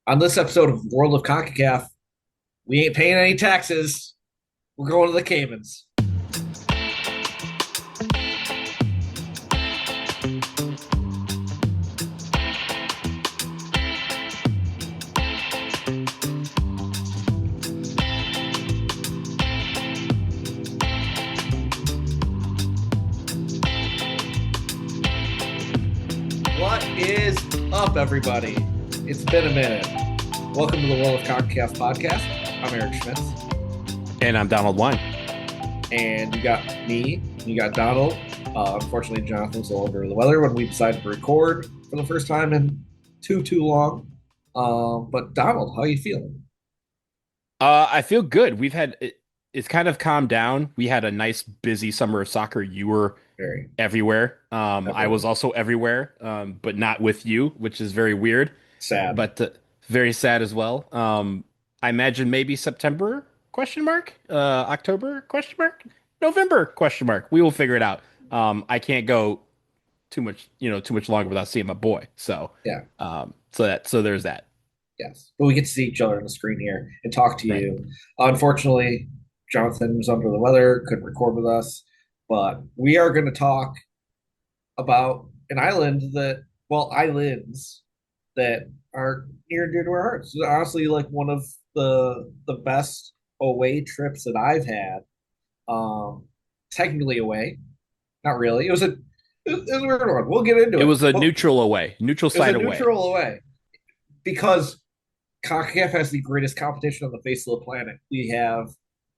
On this episode of World of CONCACAF, we ain't paying any taxes. We're going to the Caymans. What is up, everybody? It's been a minute. Welcome to the World of CONCACAF podcast. I'm Eric Schmitz. And I'm Donald Wine. And you got me, you got Donald. Unfortunately, Jonathan's a little under the weather when we decided to record for the first time in too long. But Donald, how are you feeling? I feel good. It's kind of calmed down. We had a nice busy summer of soccer. You were Very everywhere. I everywhere. was also everywhere, but not with you, which is very weird, Sad. but very sad as well. I imagine maybe September question mark, October question mark, November question mark. We will figure it out. I can't go too much longer without seeing my boy. Yeah. So there's that. Yes, but we get to see each other on the screen here and talk to Right. you. Unfortunately, Jonathan was under the weather, couldn't record with us, but we are going to talk about an island that, well, islands that are near and dear to our hearts. It's honestly, like one of the best away trips that I've had. Um, Technically away, not really. It was a weird one. We'll get into It it, was a but neutral away, neutral it was a site away. neutral away because CONCACAF has the greatest competition on the face of the planet. We have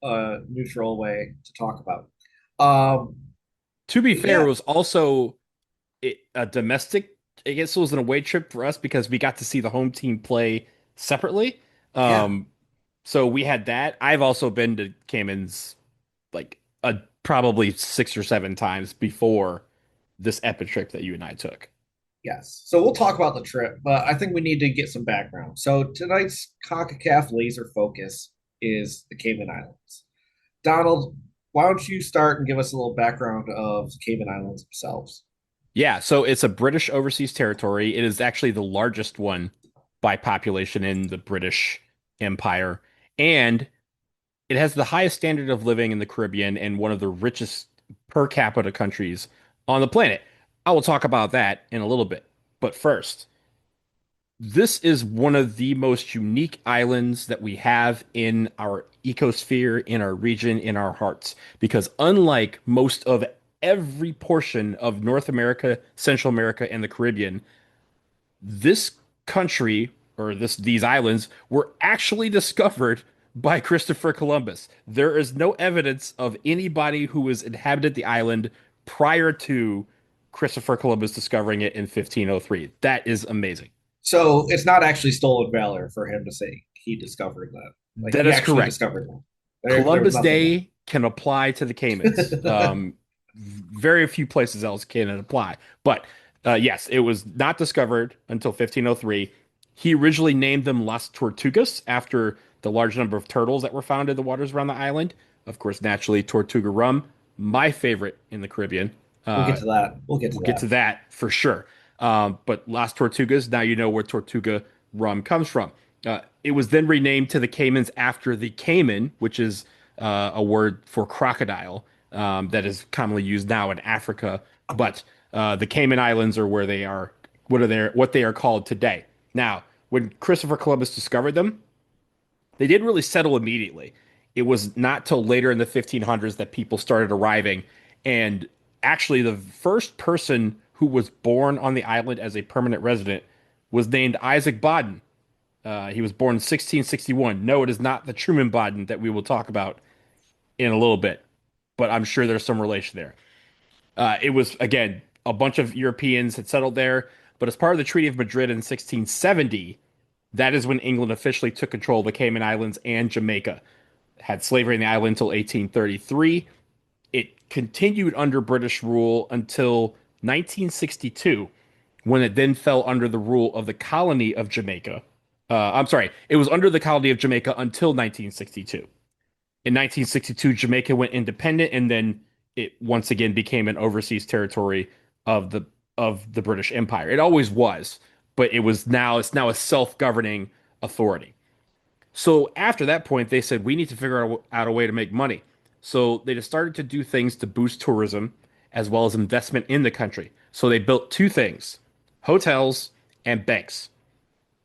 a neutral way to talk about. Um, To be fair, it yeah, was also a domestic. I guess it was an away trip for us because we got to see the home team play separately. yeah, Um, so we had that. I've also been to Cayman's like probably 6 or 7 times before this epic trip that you and I took. yes. So we'll talk about the trip, but I think we need to get some background. So tonight's CONCACAF laser focus is the Cayman Islands. Donald, why don't you start and give us a little background of the Cayman Islands themselves? Yeah, so it's a British overseas territory. It is actually the largest one by population in the British Empire, and it has the highest standard of living in the Caribbean and one of the richest per capita countries on the planet. I will talk about that in a little bit. But first, this is one of the most unique islands that we have in our ecosphere, in our region, in our hearts. Because unlike most of every portion of North America, Central America, and the Caribbean, this country or these islands were actually discovered by Christopher Columbus. There is no evidence of anybody who has inhabited the island prior to Christopher Columbus discovering it in 1503. That is amazing. So it's not actually stolen valor for him to say he discovered that. Like That he is actually correct. discovered that. There was Columbus nothing Day can apply to the Caymans. else. Very few places else can apply. But yes, it was not discovered until 1503. He originally named them Las Tortugas after the large number of turtles that were found in the waters around the island. Of course, naturally, Tortuga rum, my favorite in the Caribbean. We'll get Uh, to that. We'll get to we'll get that. to that for sure. But Las Tortugas, now you know where Tortuga rum comes from. It was then renamed to the Caymans after the Cayman, which is a word for crocodile that is commonly used now in Africa. But the Cayman Islands are where they are, what they are called today. Now, when Christopher Columbus discovered them, they didn't really settle immediately. It was not till later in the 1500s that people started arriving. And actually, the first person who was born on the island as a permanent resident was named Isaac Bodden. He was born in 1661. No, it is not the Truman Bodden that we will talk about in a little bit, but I'm sure there's some relation there. It was, again, a bunch of Europeans had settled there, but as part of the Treaty of Madrid in 1670, that is when England officially took control of the Cayman Islands and Jamaica. Had slavery in the island until 1833. It continued under British rule until 1962, when it then fell under the rule of the colony of Jamaica. I'm sorry, it was under the colony of Jamaica until 1962. In 1962, Jamaica went independent, and then it once again became an overseas territory of the British Empire. It always was, but it's now a self-governing authority. So after that point, they said, we need to figure out a way to make money. So they just started to do things to boost tourism as well as investment in the country. So they built two things: hotels and banks.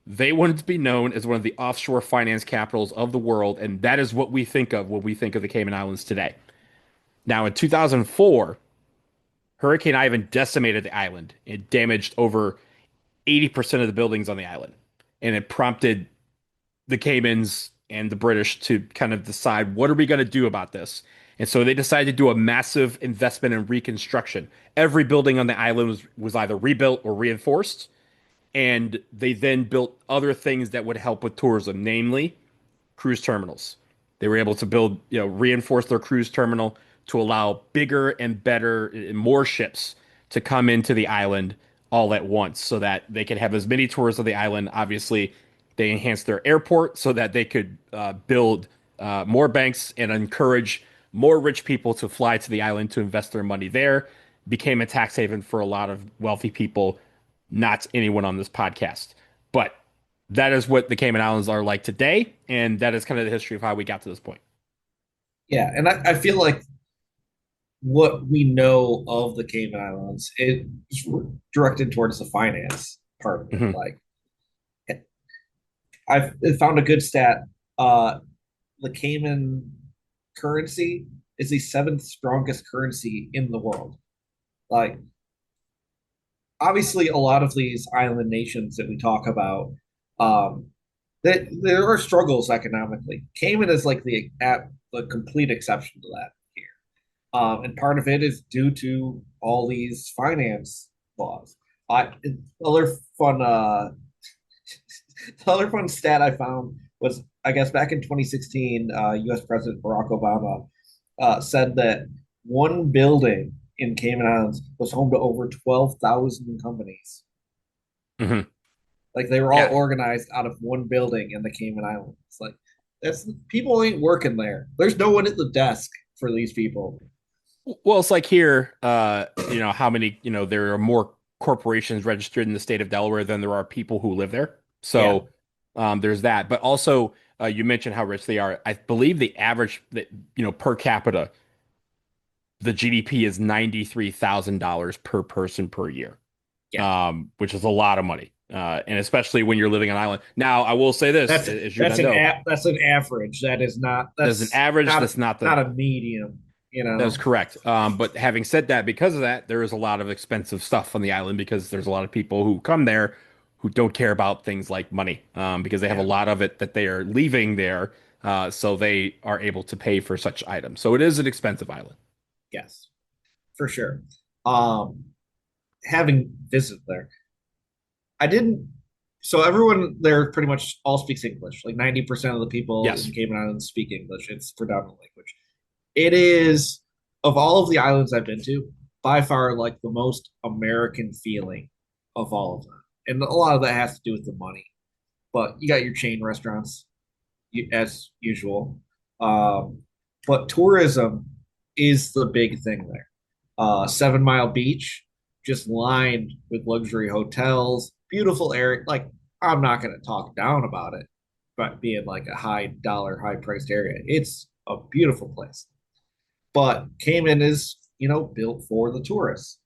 They wanted to be known as one of the offshore finance capitals of the world, and that is what we think of when we think of the Cayman Islands today. Now, in 2004, Hurricane Ivan decimated the island. It damaged over 80% of the buildings on the island, and it prompted the Caymans and the British to kind of decide, what are we going to do about this? And so they decided to do a massive investment in reconstruction. Every building on the island was either rebuilt or reinforced. And they then built other things that would help with tourism, namely cruise terminals. They were able to build, reinforce their cruise terminal to allow bigger and better and more ships to come into the island all at once so that they could have as many tours of the island. Obviously, they enhanced their airport so that they could build more banks and encourage more rich people to fly to the island to invest their money there. Became a tax haven for a lot of wealthy people, not anyone on this podcast. But that is what the Cayman Islands are like today, and that is kind of the history of how we got to this point. Yeah, and I feel like what we know of the Cayman Islands is directed towards the finance part of it. Hmm. Like, I've found a good stat. Uh, the Cayman currency is the seventh strongest currency in the world. Like, obviously, a lot of these island nations that we talk about, um, that there are struggles economically. Cayman is like the complete exception to that here. And part of it is due to all these finance laws. I other fun the other fun stat I found was, I guess, back in 2016, U.S. President Barack Obama said that one building in Cayman Islands was home to over 12,000 companies. Hmm. Like, they were all Yeah. organized out of one building in the Cayman Islands. Like, that's people ain't working there. There's no one at the desk for these people. Well, it's like here, how many, there are more corporations registered in the state of Delaware than there are people who live there. Yeah, So there's that. But also, you mentioned how rich they are. I believe the average that, per capita, the GDP is $93,000 per person per year, yeah. which is a lot of money. And especially when you're living on an island. Now, I will say this, That's as you that's not an know, that's an average. there's an average that's not Not the a medium. You That's know. correct. But having said that, because of that, there is a lot of expensive stuff on the island because there's a lot of people who come there who don't care about things like money, because they have a Yeah. lot of it that they are leaving there, so they are able to pay for such items. So it is an expensive island. Yes, for sure. Um, Having visited there, I didn't. So everyone there pretty much all speaks English. Like 90% of the people in Yes. Cayman Islands speak English. It's predominant language. It is, of all of the islands I've been to, by far like the most American feeling of all of them. And a lot of that has to do with the money. But you got your chain restaurants, as usual. Um, but tourism is the big thing there. 7 Mile Beach, just lined with luxury hotels, beautiful area. Like, I'm not going to talk down about it, but being like a high dollar, high priced area, it's a beautiful place. But Cayman is, built for the tourists.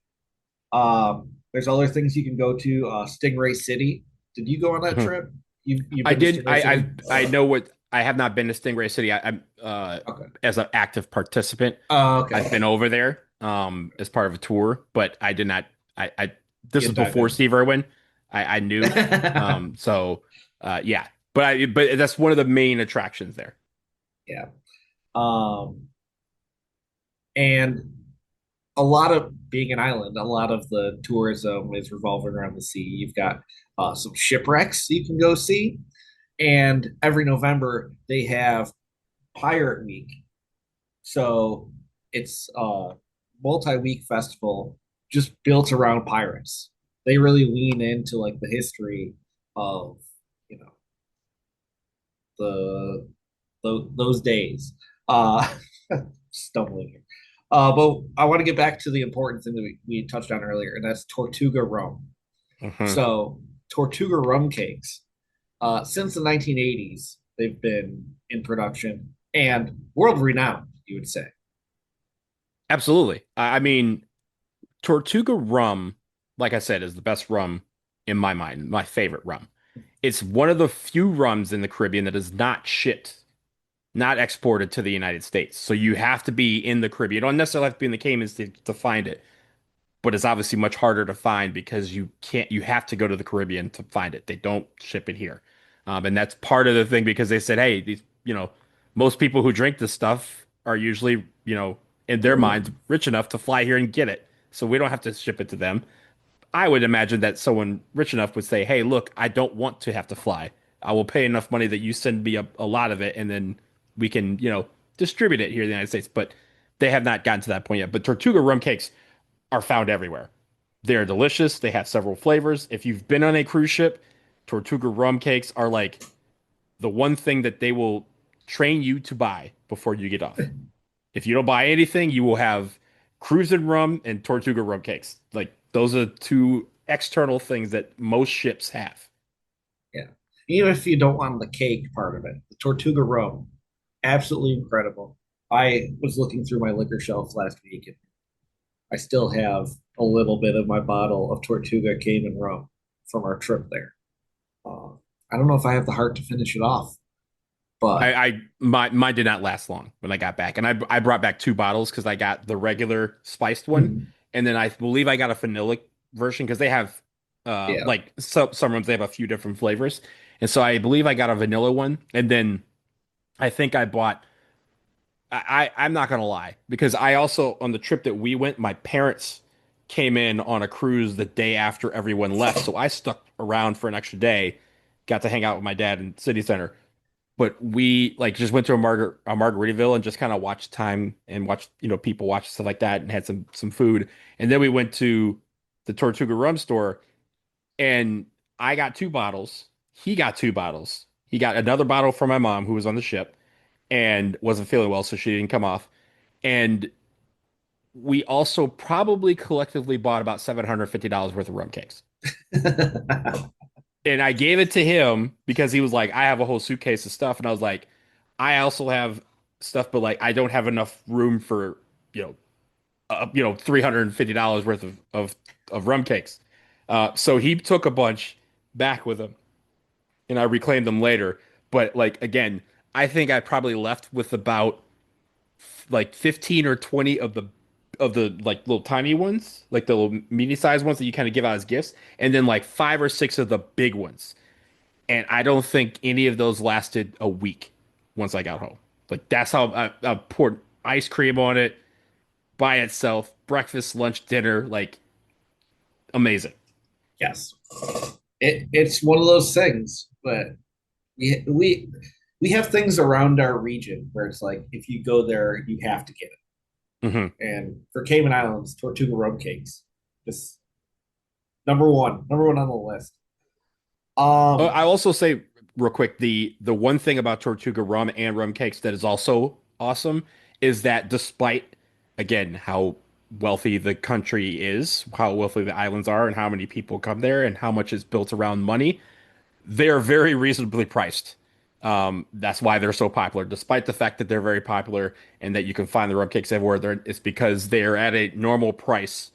There's other things you can go to. Stingray City. Did you go on that Mhm. trip? You've I been to did. Stingray City? I know what. I have not been to Stingray City. I'm Okay. as an active participant. I've been Okay. over there as part of a tour, but I did not. I This You was dive before in. Steve Irwin. I knew. So yeah, but that's one of the main attractions there. Yeah. Um, and a lot of being an island, a lot of the tourism is revolving around the sea. You've got some shipwrecks you can go see, and every November they have Pirate Week. So it's a multi-week festival just built around pirates. They really lean into like the history of you know the, those days. Uh, Stumbling here. But I want to get back to the important thing that we touched on earlier, and that's Tortuga rum. Hmm. So Tortuga rum cakes. Since the 1980s, they've been in production and world renowned, you would say. Absolutely. I mean, Tortuga rum, like I said, is the best rum in my mind, my favorite rum. It's one of the few rums in the Caribbean that is not shipped, not exported to the United States. So you have to be in the Caribbean. You don't necessarily have to be in the Caymans to find it, but it's obviously much harder to find because you have to go to the Caribbean to find it. They don't ship it here. And that's part of the thing because they said, hey, most people who drink this stuff are usually, in their minds, rich enough to fly here and get it. So we don't have to ship it to them. I would imagine that someone rich enough would say, hey, look, I don't want to have to fly. I will pay enough money that you send me a lot of it and then we can, distribute it here in the United States. But they have not gotten to that point yet. But Tortuga rum cakes are found everywhere. They're delicious. They have several flavors. If you've been on a cruise ship, Tortuga rum cakes are like the one thing that they will train you to buy before you get off. If you don't buy anything, you will have cruising rum and Tortuga rum cakes. Like those are two external things that most ships have. Yeah. Even if you don't want the cake part of it, the Tortuga rum, absolutely incredible. I was looking through my liquor shelf last week, and I still have a little bit of my bottle of Tortuga Cayman rum from our trip there. Uh, I don't know if I have the heart to finish it off, but Mine did not last long when I got back, and I brought back two bottles because I got the regular spiced one, mm, and then I believe I got a vanilla version because they have yeah. like some rooms they have a few different flavors, and so I believe I got a vanilla one, and then I think I bought. I'm not gonna lie because I also on the trip that we went, my parents came in on a cruise the day after everyone left, so I stuck around for an extra day, got to hang out with my dad in City Center. But we like just went to a Margaritaville and just kind of watched time and watched people watch stuff like that and had some food, and then we went to the Tortuga rum store and I got two bottles. He got two bottles. He got another bottle for my mom who was on the ship and wasn't feeling well, so she didn't come off. And we also probably collectively bought about $750 worth of rum cakes. And I gave it to him because he was like, I have a whole suitcase of stuff. And I was like, I also have stuff, but like I don't have enough room for, $350 worth of rum cakes. So he took a bunch back with him and I reclaimed them later. But like again, I think I probably left with about like 15 or 20 of the like little tiny ones, like the little mini sized ones that you kind of give out as gifts, and then like five or six of the big ones. And I don't think any of those lasted a week once I got home. Like that's how I poured ice cream on it by itself, breakfast, lunch, dinner, like amazing. Yes. It's one of those things, but we we have things around our region where it's like if you go there, you have to get Hmm. it. And for Cayman Islands, Tortuga rum cakes, just number one on the list. Um, I also say real quick the one thing about Tortuga rum and rum cakes that is also awesome is that despite again how wealthy the country is, how wealthy the islands are, and how many people come there, and how much is built around money, they are very reasonably priced. That's why they're so popular, despite the fact that they're very popular and that you can find the rum cakes everywhere. It's because they're at a normal price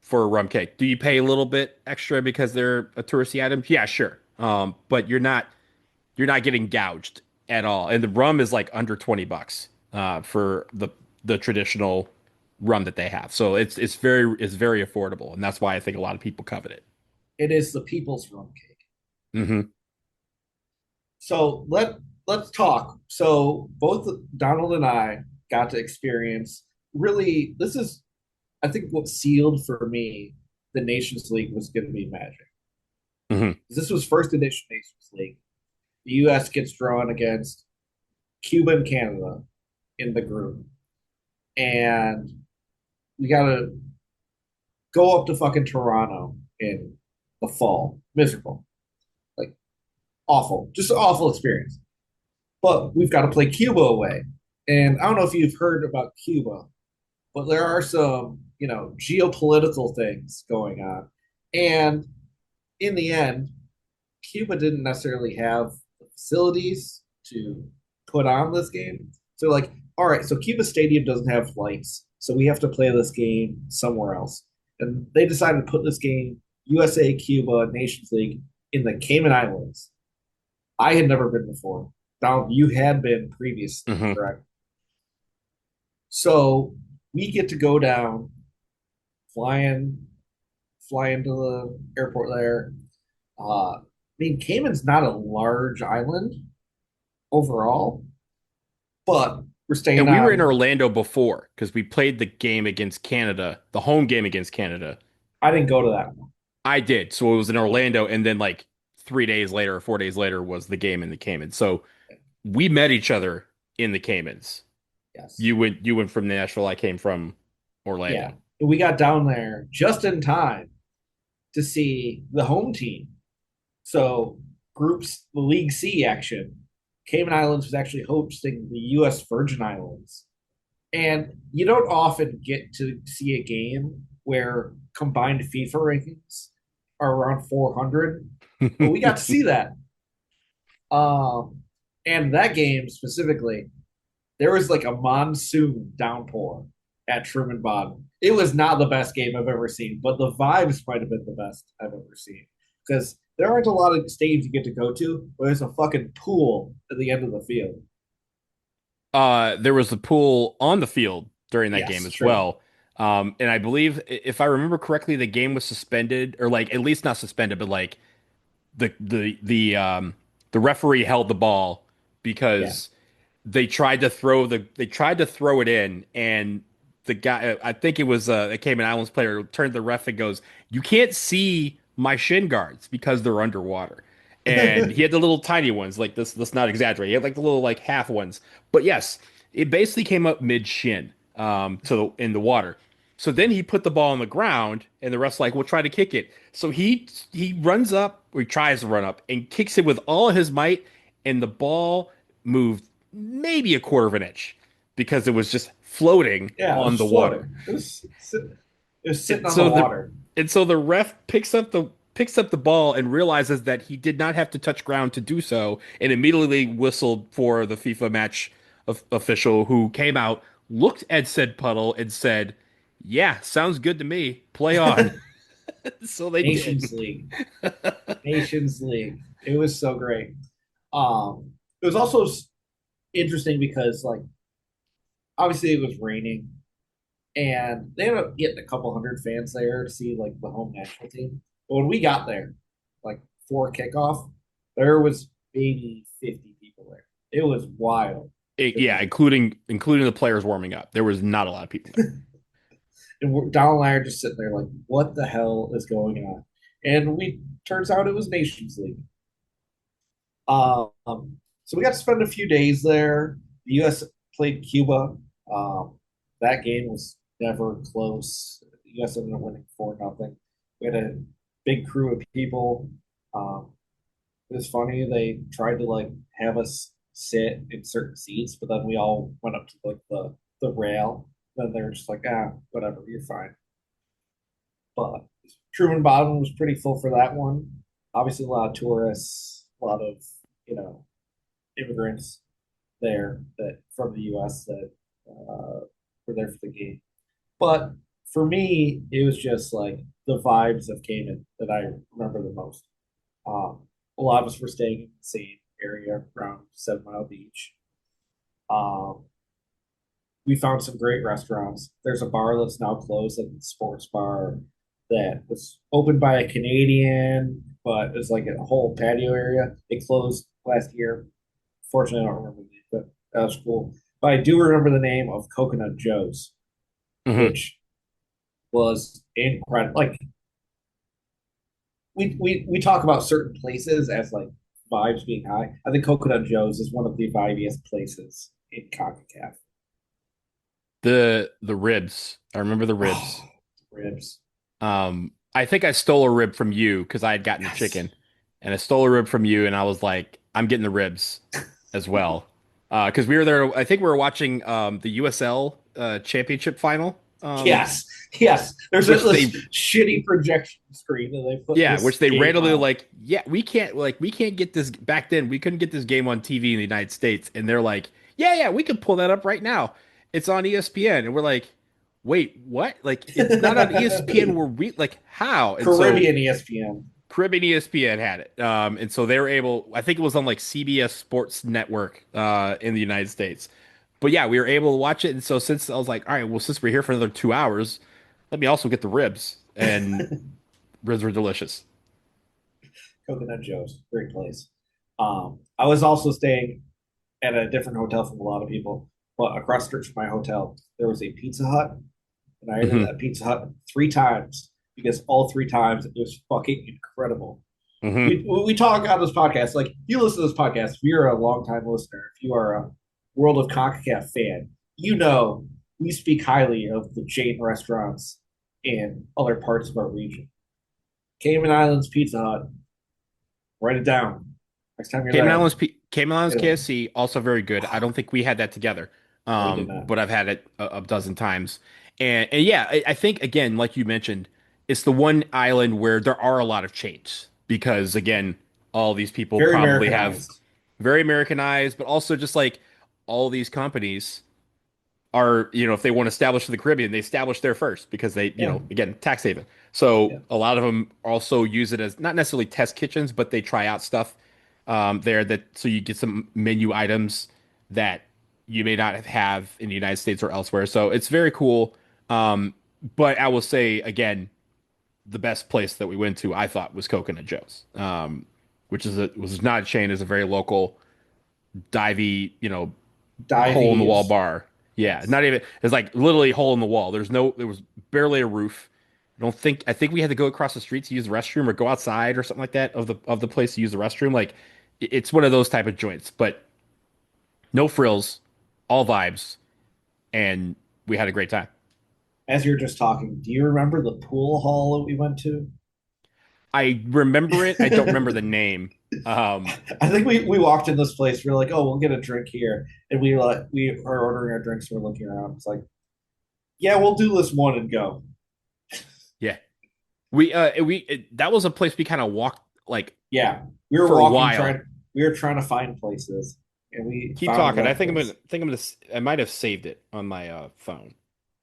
for a rum cake. Do you pay a little bit extra because they're a touristy item? Yeah, sure. But you're not getting gouged at all. And the rum is like under $20 for the traditional rum that they have. So it's very affordable, and that's why I think a lot of people covet it. it is the people's rum cake. Hmm. So let's talk. So both Donald and I got to experience really. This is, I think, what sealed for me the Nations League was going to be magic. Hmm. This was first edition Nations League. The U.S. gets drawn against Cuba and Canada in the group, and we got to go up to fucking Toronto in the fall. Miserable, like awful, just an awful experience. But we've got to play Cuba away, and I don't know if you've heard about Cuba, but there are some geopolitical things going on, and in the end, Cuba didn't necessarily have the facilities to put on this game. So like, all right, so Cuba Stadium doesn't have lights, so we have to play this game somewhere else. And they decided to put this game, USA Cuba Nations League, in the Cayman Islands. I had never been before. Now you had been previously, Hmm. correct? So we get to go down, flying, fly into the airport there. I mean, Cayman's not a large island overall, but we're staying And we were in on. Orlando before because we played the game against Canada, the home game against Canada. I didn't go to that one. I did. So it was in Orlando, and then like 3 days later or 4 days later was the game in the Caymans. So we met each other in the Caymans. Yes. You went from Nashville, I came from Yeah. Orlando. We got down there just in time to see the home team. So, the League C action. Cayman Islands was actually hosting the U.S. Virgin Islands. And you don't often get to see a game where combined FIFA rankings are around 400, but we got to see that. Um, and that game specifically, there was like a monsoon downpour at Truman Bodden. It was not the best game I've ever seen, but the vibes might have been the best I've ever seen because there aren't a lot of stadiums you get to go to where there's a fucking pool at the end of the field. There was the pool on the field during that game Yes, as true. well. And I believe if I remember correctly, the game was suspended or like at least not suspended, but like the referee held the ball Yeah. because they tried to throw it in, and the guy, I think it was a Cayman Islands player, turned to the ref and goes, "You can't see my shin guards because they're underwater." And he had the little tiny ones, like this. Let's not exaggerate. He had like the little like half ones, but yes, it basically came up mid shin, in the water. So then he put the ball on the ground, and the ref's like, "We'll try to kick it." So he runs up, or he tries to run up, and kicks it with all his might, and the ball moved maybe a quarter of an inch because it was just floating Yeah, it on the was water. floating. It was sitting And on the so the water. and so the ref picks up the ball and realizes that he did not have to touch ground to do so, and immediately whistled for the FIFA match official who came out, looked at said puddle, and said, "Yeah, sounds good to me. Play on." So they did. Nations League. Nations League. It was so great. It was also interesting because like obviously it was raining and they ended up getting a couple hundred fans there to see like the home national team. But when we got there, like for kickoff, there was maybe 50 people there. It was wild to Yeah, me. including the players warming up. There was not a lot of people there. And Donald and I are just sitting there like, what the hell is going on? And we turns out it was Nations League. So we got to spend a few days there. The U.S. played Cuba. Um, that game was never close. The U.S. ended up winning 4-0. We had a big crew of people. Um, it was funny. They tried to like have us sit in certain seats, but then we all went up to like the rail. Then they were just like, whatever, you're fine. But Truman Bottom was pretty full for that one. Obviously, a lot of tourists, a lot of you know immigrants there that from the U.S. that were there for the game. But for me, it was just like the vibes of Cayman that I remember the most. A lot of us were staying in the same area around 7 Mile Beach. Um, we found some great restaurants. There's a bar that's now closed, a sports bar that was opened by a Canadian, but it's like a whole patio area. It closed last year. Fortunately, I don't remember the name, but that was cool. But I do remember the name of Coconut Joe's, Hmm. which was incredible. Like we talk about certain places as like vibes being high. I think Coconut Joe's is one of the vibiest places in CONCACAF. The ribs. I remember the ribs. Oh, ribs. I think I stole a rib from you because I had gotten the Yes. chicken, and I stole a rib from you, and I was like, I'm getting the ribs as well. Because we were there. I think we were watching the USL championship final. Um, Yes, yes. There's which this they shitty projection screen that they put Yeah, this which they game randomly on. like, yeah, we can't get this back then. We couldn't get this game on TV in the United States, and they're like, yeah, we can pull that up right now. It's on ESPN, and we're like, wait, what? Like, it's not on ESPN. Where we like how? And so Caribbean ESPN. Caribbean ESPN had it, and so they were able. I think it was on like CBS Sports Network in the United States. But yeah, we were able to watch it, and so since I was like, all right, well, since we're here for another 2 hours, let me also get the ribs, and ribs were delicious. Coconut Joe's, great place. I was also staying at a different hotel from a lot of people, but across the street from my hotel, there was a Pizza Hut, and I ate at Hmm that Pizza Hut 3 times because all 3 times it was fucking incredible. hmm We talk on this podcast, like you listen to this podcast, if you're a longtime listener, if you are a World of CONCACAF fan, you know we speak highly of the chain restaurants in other parts of our region. Cayman Islands Pizza Hut, write it down. Next time you're there, Cayman Islands get it. KFC also very good. I don't think we had that together, No, we did not. but I've had it a dozen times. And yeah, I think again, like you mentioned, it's the one island where there are a lot of chains because again, all these people Very probably have Americanized. very Americanized, but also just like all these companies are, if they want to establish in the Caribbean, they establish there first because they, Yeah, again, tax haven. So yeah. a lot of them also use it as not necessarily test kitchens, but they try out stuff there that so you get some menu items that you may not have in the United States or elsewhere. So it's very cool. But I will say again, the best place that we went to, I thought, was Coconut Joe's, which was not a chain, is a very local divey, hole in the wall Dives. bar. Yeah, Yes. not even. It's like literally a hole in the wall. There was barely a roof. I think we had to go across the street to use the restroom or go outside or something like that of the place to use the restroom. Like it's one of those type of joints, but no frills, all vibes, and we had a great time. As you're just talking, do you remember the pool hall that we went to? I remember it. I don't remember the name. Um, I think we walked in this place. We are like, oh, we'll get a drink here, and we are ordering our drinks. We're looking around. It's like, yeah, we'll do this one and go. yeah, that was a place we kind of walked like Yeah, we were for a walking while. trying. We were trying to find places, and we Keep found talking. that place. I might have saved it on my phone.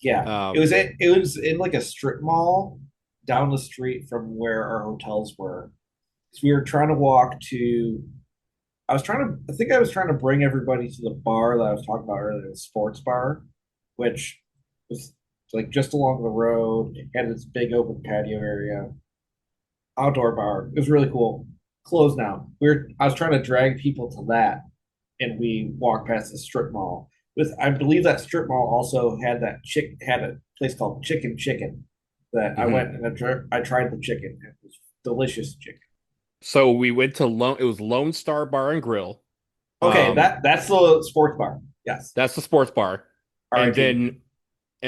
Yeah, it Um, was it was in like a strip mall down the street from where our hotels were. So we were trying to walk to. I think I was trying to bring everybody to the bar that I was talking about earlier, the sports bar, which was like just along the road. It had this big open patio area, outdoor bar. It was really cool. Closed now. I was trying to drag people to that, and we walked past the strip mall. With I believe that strip mall also had a place called Chicken Chicken that I mhm. went and I tried the chicken. It was delicious chicken. So we went to it was Lone Star Bar and Grill. Okay, Um, that's the sports bar. Yes. that's the sports bar. And R.I.P.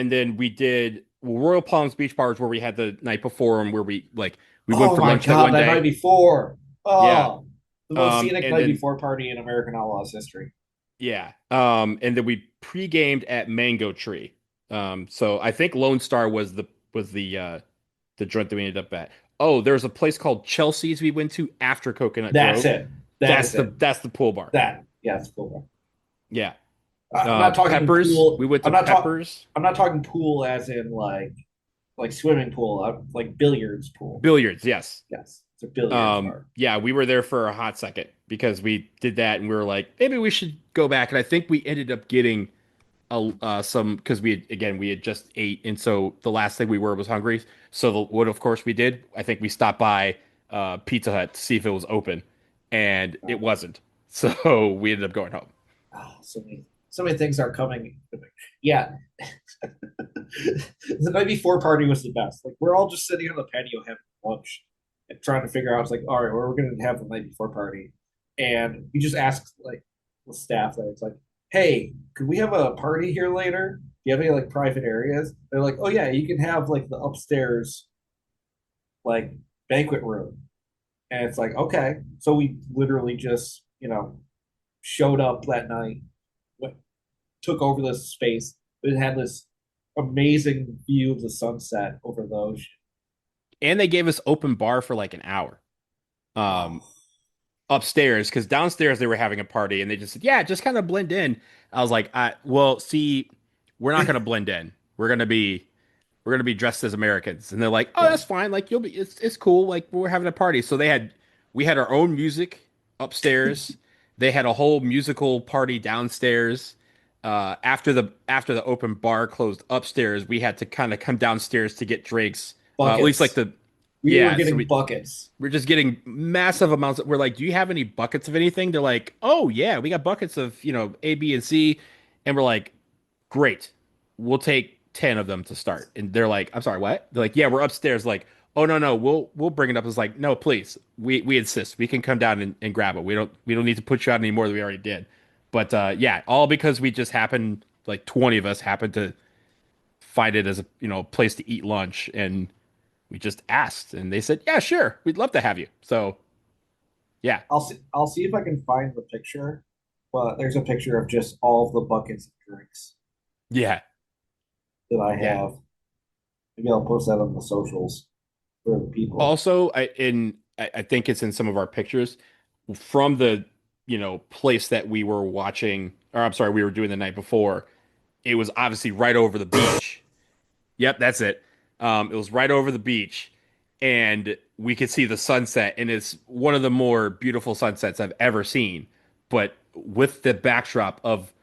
then we did Royal Palms Beach Bar is where we had the night before and where we went Oh for my lunch that god, one that night day. before. Yeah. Oh, the most scenic And night then before party in American Outlaws history. yeah. And then we pre-gamed at Mango Tree. So I think Lone Star was the joint that we ended up at. Oh, there's a place called Chelsea's we went to after Coconut That's Grove. it. That That's is the it. that's the pool bar. That yeah, it's cool. Yeah. I'm not talking Peppers. pool. We went I'm to not talking. Peppers. I'm not talking pool as in like swimming pool. Like billiards pool. Billiards, yes. Yes, it's a billiards bar. Yeah, we were there for a hot second because we did that and we were like, maybe we should go back. And I think we ended up getting some because we had just ate, and so the last thing we were was hungry. So what of course we did. I think we stopped by Pizza Hut to see if it was open, and it Oh, wasn't. So we ended up going home. oh, so many things are coming. Yeah, the night before party was the best. Like we're all just sitting on the patio having lunch and trying to figure out. It's like, all right, where we're going to have the night before party, and you just ask like the staff that it's like, hey, could we have a party here later? Do you have any like private areas? They're like, oh yeah, you can have like the upstairs like banquet room, and it's like, okay, so we literally just showed up that night, went, took over this space. It had this amazing view of the sunset over the ocean. And they gave us open bar for like an hour. Um, Oh, Upstairs because downstairs they were having a party and they just said, "Yeah, just kind of blend in." I was like, well, see, we're not gonna blend in. We're gonna be dressed as Americans." And they're like, "Oh, yeah, that's fine. Like it's cool. Like we're having a party." So we had our own music upstairs. They had a whole musical party downstairs. After the open bar closed upstairs, we had to kind of come downstairs to get drinks. At least like buckets. the We were yeah. So getting buckets. we're just getting massive amounts. We're like, "Do you have any buckets of anything?" They're like, "Oh yeah, we got buckets of A, B, and C," and we're like, "Great, we'll take 10 of them to start." And they're like, "I'm sorry, what?" They're like, "Yeah, we're upstairs." Like, "Oh no, no, we'll bring it up." It's like, "No, please, we insist. We can come down and grab it. We don't need to put you out any more than we already did." But yeah, all because we just happened, like 20 of us happened to find it as a place to eat lunch, and we just asked, and they said, "Yeah, sure, we'd love to have you." So yeah, I'll see if I can find the picture. But there's a picture of just all of the buckets of drinks yeah, that I yeah. have. Maybe I'll post that on the socials for the people. Also, I think it's in some of our pictures from the place that we were watching, or I'm sorry, we were doing the night before. It was obviously right over the beach. Yep, that's it. It was right over the beach, and we could see the sunset, and it's one of the more beautiful sunsets I've ever seen. But with the backdrop of,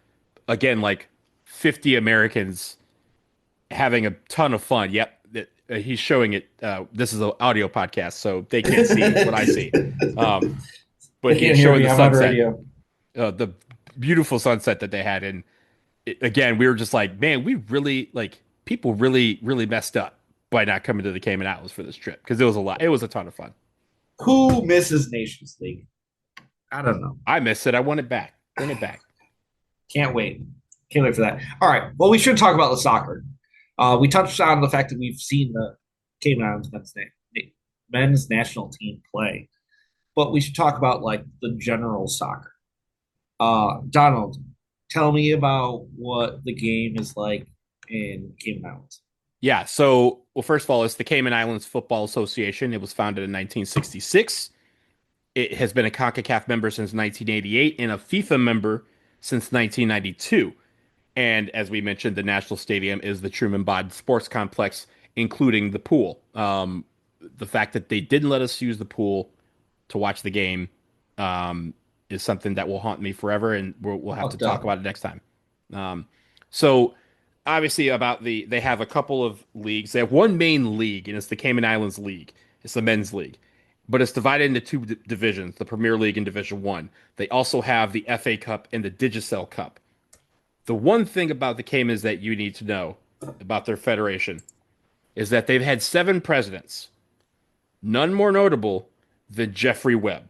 again, like 50 Americans having a ton of fun. Yep, he's showing it. This is an audio podcast, so they can't see what I see. Um, but They he is can't hear showing me. the I'm on sunset, radio. the beautiful sunset that they had, and again, we were just like, man, we really like people really, really messed up by not coming to the Cayman Islands for this trip because it was a lot. It was a ton of fun. Who misses Nations League? I don't know. I missed it. I want it back. Bring it back. Can't wait. Can't wait for that. All right. Well, we should talk about the soccer. We touched on the fact that we've seen the Cayman Islands men's national team play, but we should talk about like the general soccer. Donald, tell me about what the game is like in Cayman Islands. Yeah. So, well, first of all, it's the Cayman Islands Football Association. It was founded in 1966. It has been a CONCACAF member since 1988 and a FIFA member since 1992. And as we mentioned, the national stadium is the Truman Bodden Sports Complex, including the pool. The fact that they didn't let us use the pool to watch the game um, is something that will haunt me forever, and we'll have Oh, to talk duh. about it next time. Um, so, obviously, they have a couple of leagues. They have one main league, and it's the Cayman Islands League. It's the men's league, but it's divided into two divisions: the Premier League and Division One. They also have the FA Cup and the Digicel Cup. The one thing about the Caymans that you need to know about their federation is that they've had seven presidents, none more notable than Jeffrey Webb,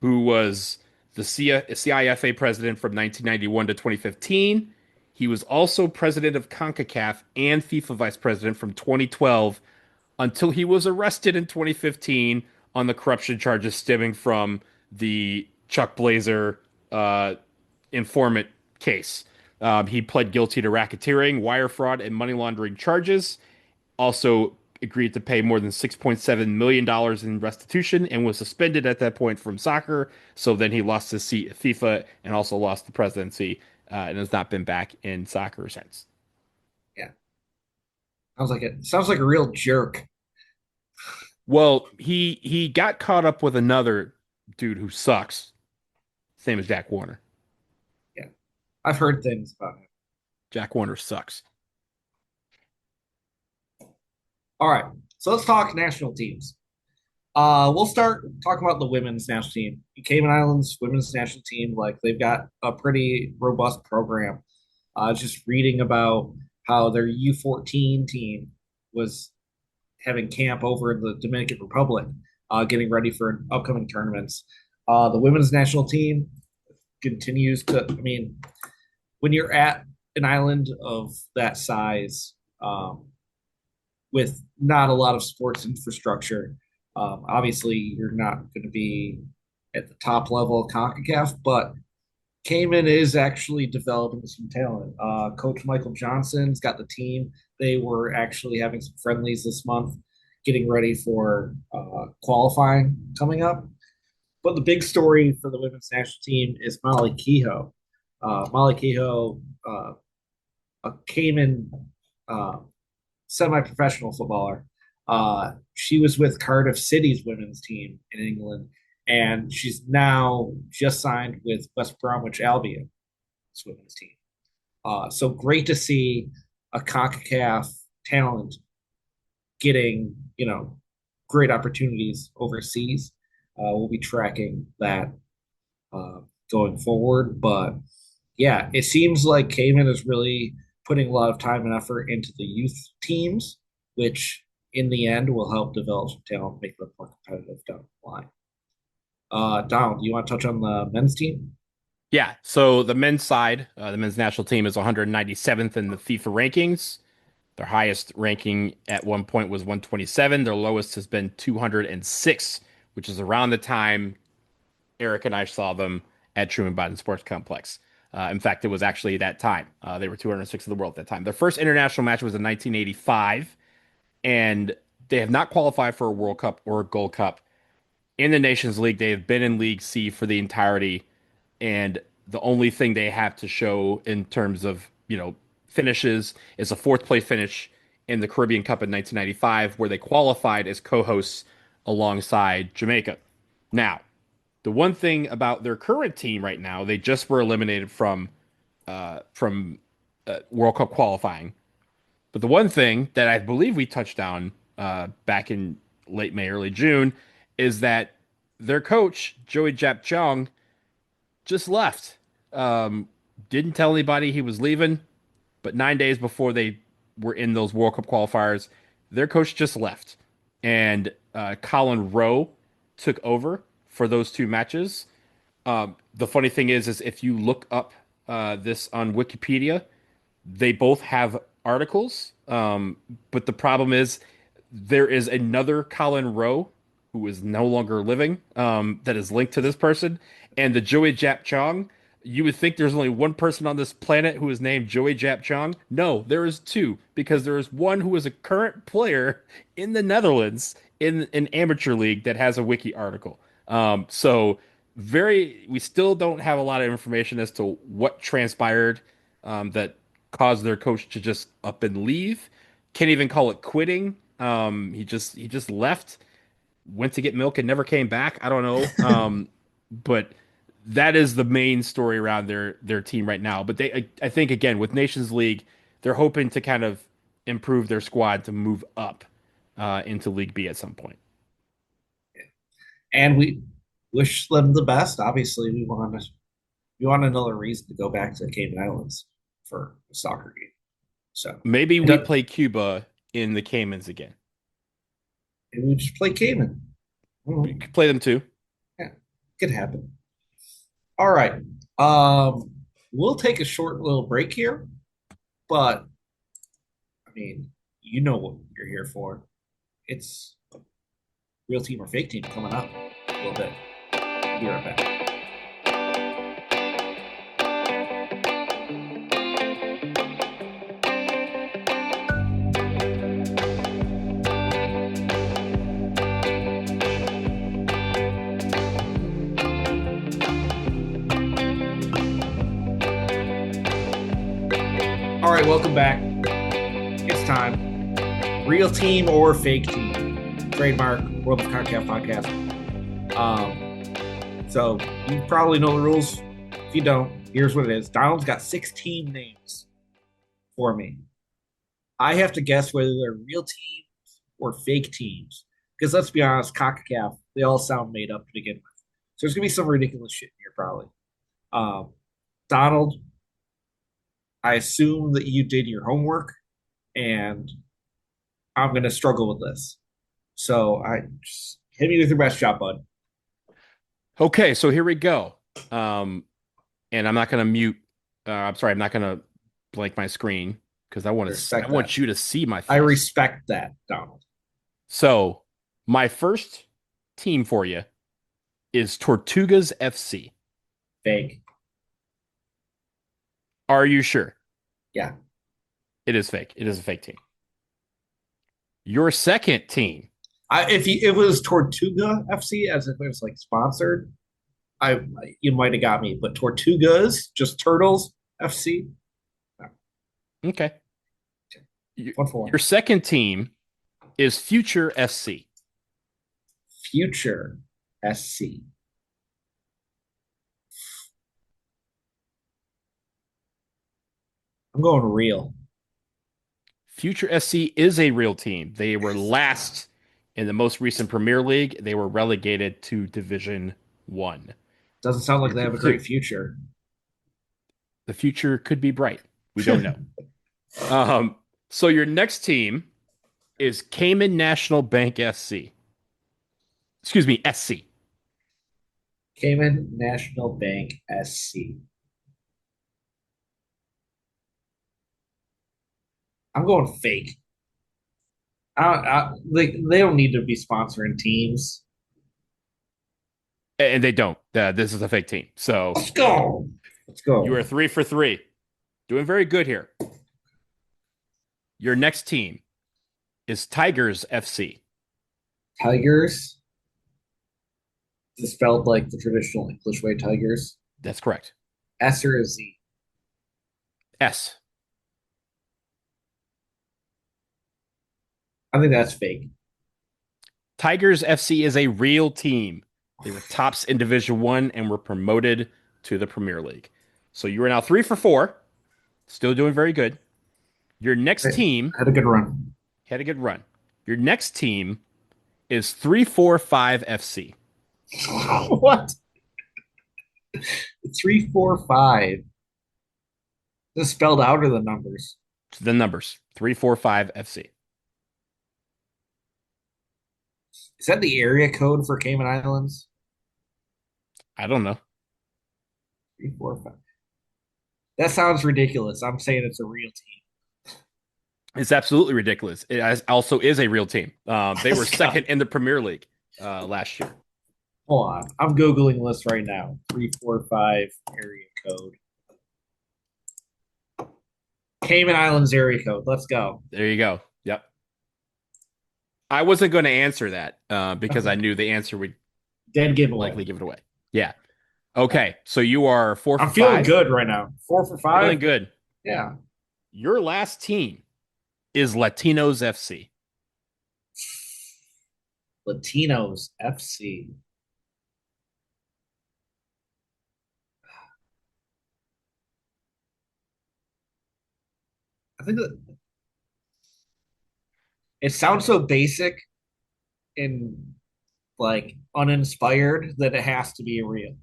who was the CIFA president from 1991 to 2015. He was also president of CONCACAF and FIFA vice president from 2012 until he was arrested in 2015 on the corruption charges stemming from the Chuck Blazer uh, informant case. He pled guilty to racketeering, wire fraud, and money laundering charges. Also agreed to pay more than $6.7 million in restitution and was suspended at that point from soccer. So then he lost his seat at FIFA and also lost the presidency and has not been back in soccer since. Yeah. Sounds like a real jerk. Well, he got caught up with another dude who sucks. Same as Jack Warner. Yeah. I've heard things about it. Jack Warner sucks. All right. So let's talk national teams. We'll start talking about the women's national team. Cayman Islands women's national team, like they've got a pretty robust program. Just reading about how their U14 team was having camp over in the Dominican Republic, getting ready for upcoming tournaments. The women's national team continues to. I mean, when you're at an island of that size, with not a lot of sports infrastructure, obviously you're not going to be at the top level of CONCACAF, but Cayman is actually developing some talent. Coach Michael Johnson's got the team. They were actually having some friendlies this month, getting ready for qualifying coming up. But the big story for the women's national team is Molly Kehoe. Molly Kehoe, a Cayman uh, semi-professional footballer. She was with Cardiff City's women's team in England, and she's now just signed with West Bromwich Albion's women's team. So great to see a CONCACAF talent getting, great opportunities overseas. We'll be tracking that uh, going forward. But yeah, it seems like Cayman is really putting a lot of time and effort into the youth teams, which in the end will help develop some talent, make them more competitive down the line. Donald, you want to touch on the men's team? Yeah, so the men's side, the men's national team is 197th in the FIFA rankings. Their highest ranking at one point was 127. Their lowest has been 206, which is around the time Eric and I saw them at Truman Bodden Sports Complex. In fact, it was actually that time. They were 206 in the world at that time. Their first international match was in 1985, and they have not qualified for a World Cup or a Gold Cup. In the Nations League, they have been in League C for the entirety, and the only thing they have to show in terms of, finishes is a fourth place finish in the Caribbean Cup in 1995, where they qualified as co-hosts alongside Jamaica. Now, the one thing about their current team right now, they just were eliminated from World Cup qualifying. But the one thing that I believe we touched on back in late May, early June, is that their coach Joey Jap Chong just left. Um, didn't tell anybody he was leaving, but 9 days before they were in those World Cup qualifiers, their coach just left, and Colin Rowe took over for those two matches. The funny thing is if you look up this on Wikipedia, they both have articles, but the problem is there is another Colin Rowe who is no longer living that is linked to this person, and the Joey Jap Chong. You would think there's only one person on this planet who is named Joey Jap Chong. No, there is two, because there is one who is a current player in the Netherlands in an amateur league that has a wiki article. So we still don't have a lot of information as to what transpired that caused their coach to just up and leave. Can't even call it quitting. He just left, went to get milk and never came back. I don't know. But that is the main story around their team right now. But I think again with Nations League, they're hoping to kind of improve their squad to move up into League B at some point. And we wish them the best. Obviously, we want another reason to go back to the Cayman Islands for a soccer game. So Maybe it we does, play Cuba in the Caymans again. and we just play Cayman. We Mhm. could play them too. Yeah, could happen. All right. We'll take a short little break here, but I mean, you know what you're here for. It's real team or fake team coming up a little bit. We'll be right back. All right, welcome back. It's time. Real team or fake team? Trademark World of CONCACAF podcast. So you probably know the rules. If you don't, here's what it is. Donald's got 16 names for me. I have to guess whether they're real teams or fake teams. Because let's be honest, CONCACAF, they all sound made up to begin with. So there's gonna be some ridiculous shit in here, probably. Um, Donald, I assume that you did your homework, and I'm gonna struggle with this. So I just hit me with your best shot, bud. Okay, so here we go. Um, and I'm not gonna mute. I'm sorry, I'm not gonna blank my screen because I I respect that. want you to see my I face. respect that, Donald. So my first team for you is Tortugas FC. Fake. Are you sure? Yeah. It is fake. It is a fake team. Your second team, If it was Tortuga FC, as if it was like sponsored, I you might have got me. But Tortugas, just Turtles FC, no, okay. Your, 1 for 1. your second team is Future FC. Future SC. I'm going real. Future SC is a real team. They were last in the most recent Premier League. They were relegated to Division One. Doesn't sound like Your, they have a so great future. the future could be bright. We don't know. Um, so your next team is Cayman National Bank SC. Excuse me, SC. Cayman National Bank SC. I'm going fake. They don't need to be sponsoring teams. And they don't. This is a fake team. So Let's go. Let's you go. are 3 for 3. Doing very good here. Your next team is Tigers FC. Tigers. Is spelled like the traditional English way, Tigers. That's correct. S or a Z? S. I think that's fake. Tigers FC is a real team. They were tops in Division One and were promoted to the Premier League. So you are now 3 for 4, still doing very good. Your next I team had a good run. had a good run. Your next team is 345 FC. What? 345. This spelled out or the numbers? The numbers 345 FC. Is that the area code for Cayman Islands? I don't know. 345. That sounds ridiculous. I'm saying it's a real team. It's absolutely ridiculous. Also is a real team. They were Let's go. second in the Premier League last year. Hold on. I'm Googling this right now. 345 area code. Cayman Islands area code. Let's go. There you go. Yep. I wasn't going to answer that because I knew the answer would Dead giveaway. likely give it away. Yeah. Okay. So you are 4 for I'm feeling 5. good right now. 4 for 5. Feeling good. Yeah. Your last team is Latinos FC. Latinos FC. I think that it sounds so basic and like uninspired that it has to be real.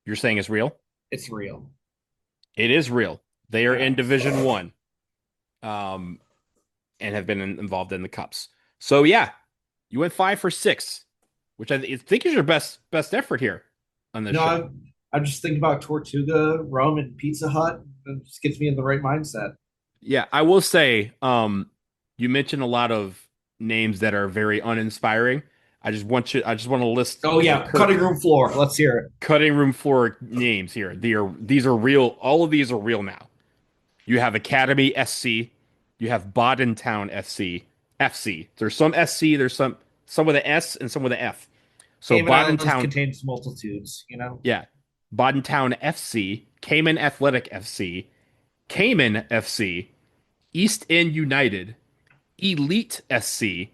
You're saying it's real? It's real. It is real. They are in Yeah. Division One, and have been involved in the cups. So yeah, you went 5 for 6, which I think is your best effort here on this No, show. I'm just thinking about Tortuga, Rome, and Pizza Hut. It just gets me in the right mindset. Yeah, I will say, you mentioned a lot of names that are very uninspiring. I just want to list Oh the yeah, cutting room floor. Let's hear it. cutting room floor names here. These are real. All of these are real now. You have Academy SC, you have Bodden Town FC, FC. There's some SC, there's some with an S and some with an F. So Cayman Bodden Islands Town, contains multitudes. You know. yeah, Bodden Town FC, Cayman Athletic FC, Cayman FC, East End United, Elite SC,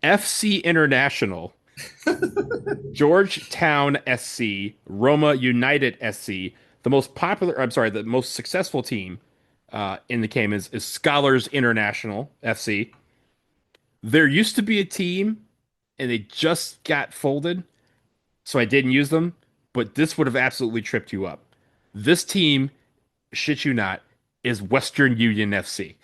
FC International, Georgetown SC, Roma United SC. The most successful team in the Caymans is Scholars International FC. There used to be a team, and they just got folded, so I didn't use them. But this would have absolutely tripped you up. This team, shit you not, is Western Union FC.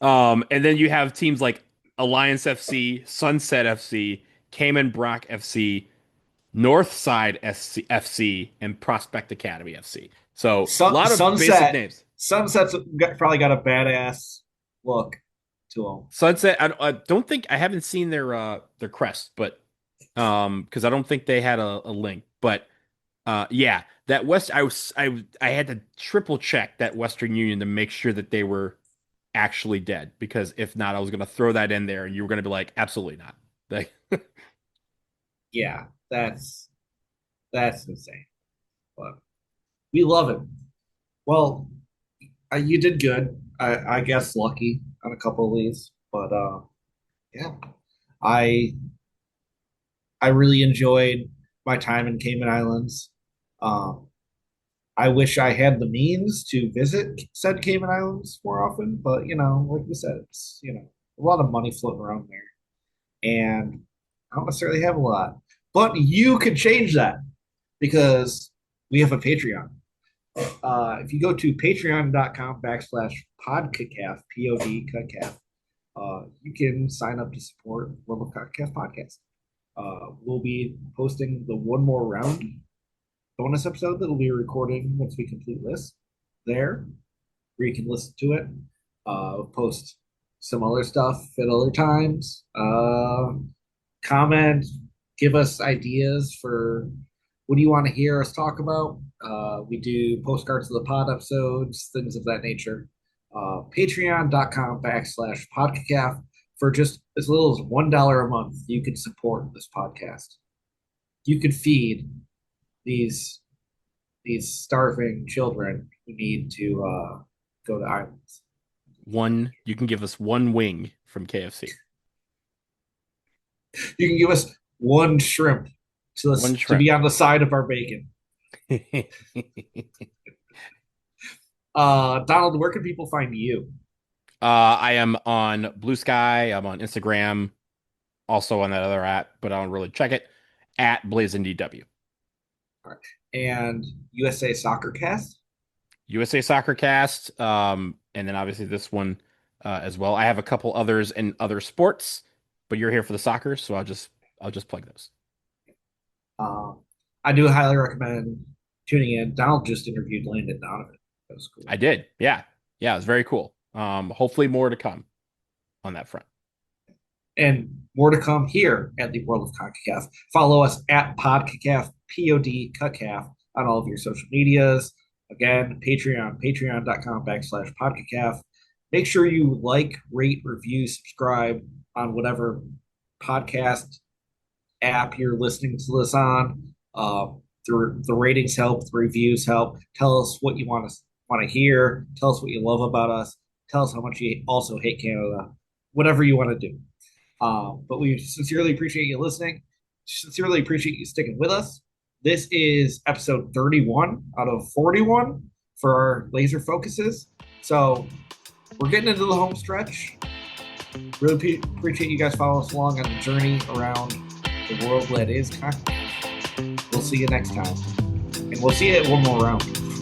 And then you have teams like Alliance FC, Sunset FC, Cayman Brock FC, Northside FC, and Prospect Academy FC. So a lot of basic Sunset. names. Probably got a badass look to them. Sunset. I don't think I haven't seen their crest, but because I don't think they had a link. But yeah, That West, I had to triple check that Western Union to make sure that they were actually dead, because if not, I was going to throw that in there and you were going to be like, absolutely not. Like, Yeah, that's insane. But we love it. Well, you did good. I guess lucky on a couple of these, but yeah, I I really enjoyed my time in Cayman Islands. Um, I wish I had the means to visit said Cayman Islands more often, but like you said, it's a lot of money floating around there, and I don't necessarily have a lot. But you could change that because we have a Patreon. If you go to patreon.com/podcacaf, POD, you can sign up to support World of CONCACAF podcast. We'll be posting the One More Round bonus episode that will be recording once we complete this there, where you can listen to it. We'll post some other stuff at other times. Comment, give us ideas for what do you want to hear us talk about. We do postcards of the pod episodes, things of that nature. Patreon.com/podcacaf. For just as little as $1 a month, you can support this podcast. You could feed these starving children who need to go to islands. you can give us one wing from KFC. You can give us one shrimp One to shrimp. be on the side of our bacon. Donald, where can people find you? I am on Blue Sky. I'm on Instagram, also on that other app, but I don't really check it, at BlazinDW. All right. And USA Soccer Cast? USA Soccer Cast, and then obviously this one as well. I have a couple others in other sports, but you're here for the soccer, so I'll just plug those. Um, I do highly recommend tuning in. Donald just interviewed Landon Donovan. That was cool. I did, yeah, yeah, it was very cool. Hopefully more to come on that front. And more to come here at the World of CONCACAF. Follow us at PodCACAF, POD on all of your social medias. Again, patreon.com/podcacaf. Make sure you like, rate, review, subscribe on whatever podcast app you're listening to this on. The ratings help, the reviews help. Tell us what you want to hear. Tell us what you love about us. Tell us how much you also hate Canada. Whatever you want to do. But we sincerely appreciate you listening. Sincerely appreciate you sticking with us. This is episode 31 out of 41 for our laser focuses. So we're getting into the home stretch. Really appreciate you guys following us along on the journey around the world that is CONCACAF. We'll see you next time. And we'll see you at One More Round.